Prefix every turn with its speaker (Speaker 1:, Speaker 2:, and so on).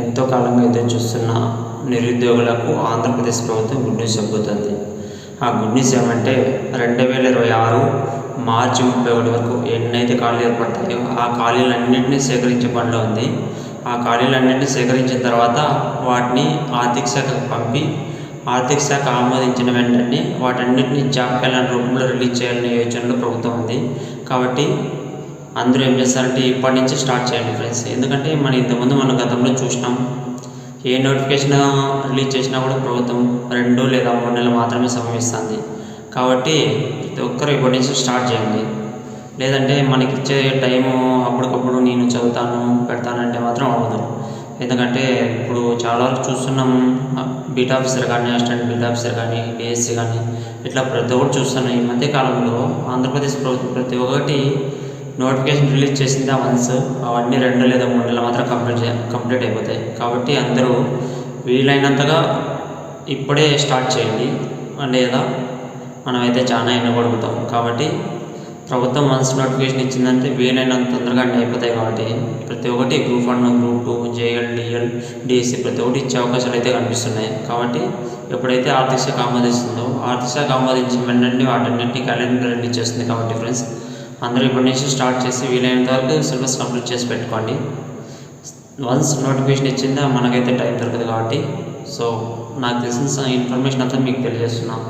Speaker 1: ఎంతో కాలంగా ఎదురు చూస్తున్న నిరుద్యోగులకు ఆంధ్రప్రదేశ్ ప్రభుత్వం గుడ్ న్యూస్ చెబుతుంది. ఆ గుడ్ న్యూస్ ఏమంటే 2026 మార్చి 31 వరకు ఎన్నైతే ఖాళీలు ఏర్పడతాయో ఆ ఖాళీలన్నింటినీ సేకరించే పనిలో ఉంది. ఆ ఖాళీలన్నింటినీ సేకరించిన తర్వాత వాటిని ఆర్థిక శాఖకు పంపి ఆర్థిక శాఖ ఆమోదించిన వెంటనే వాటన్నిటిని జాబ్ క్యాలెండర్ రూపంలో రిలీజ్ చేయాలనే యోచనలో ప్రభుత్వం ఉంది. కాబట్టి అందరూ ఏం చేస్తారంటే ఇప్పటి నుంచి స్టార్ట్ చేయండి ఫ్రెండ్స్. ఎందుకంటే ఇంతకుముందు మనం గతంలో చూసినాం, ఏ నోటిఫికేషన్ రిలీజ్ చేసినా కూడా ప్రభుత్వం 2 లేదా 3 నెలలు మాత్రమే సమయం ఇస్తుంది. కాబట్టి ప్రతి ఒక్కరు ఇప్పటి నుంచి స్టార్ట్ చేయండి. లేదంటే మనకి ఇచ్చే టైము అప్పటికప్పుడు నేను చదువుతాను పెడతానంటే మాత్రం అవ్వదు. ఎందుకంటే ఇప్పుడు చాలా వరకు చూస్తున్నాం, బీట్ ఆఫీసర్ కానీ, అసిస్టెంట్ బీట్ ఆఫీసర్ కానీ, డిఎస్సి కానీ ఇట్లా ప్రతి ఒక్కటి చూస్తున్నాం. ఈ మధ్య కాలంలో ఆంధ్రప్రదేశ్ ప్రభుత్వం ప్రతి ఒక్కటి నోటిఫికేషన్ రిలీజ్ చేసింది వన్స్ అవన్నీ 2 లేదా 3 నెలలు మాత్రం కంప్లీట్ అయిపోతాయి. కాబట్టి అందరూ వీలైనంతగా ఇప్పుడే స్టార్ట్ చేయండి, లేదా మనమైతే చాలా ఎన్నగొడుగుతాం. కాబట్టి ప్రభుత్వం వన్స్ నోటిఫికేషన్ ఇచ్చిందంటే వీలైనంత తొందరగా అన్నీ అయిపోతాయి. కాబట్టి ప్రతి ఒక్కటి group 1, group 2, JL, DL, DSC ప్రతి ఒక్కటి ఇచ్చే అవకాశాలు అయితే కనిపిస్తున్నాయి. కాబట్టి ఎప్పుడైతే ఆర్థిక శాఖ ఆమోదిస్తుందో ఆర్థిక శాఖ ఆమోదించిన వెంటనే వాటన్నింటినీ క్యాలెండర్ రిలీజ్ చేస్తుంది. కాబట్టి ఫ్రెండ్స్ అందరూ ఇప్పటి నుంచి స్టార్ట్ చేసి వీలైనంత వరకు సిలబస్ కంప్లీట్ చేసి పెట్టుకోండి. వన్స్ నోటిఫికేషన్ ఇచ్చిందా మనకైతే టైం దొరకదు. కాబట్టి నాకు తెలిసిన ఇన్ఫర్మేషన్ అంతా మీకు తెలియజేస్తున్నాను.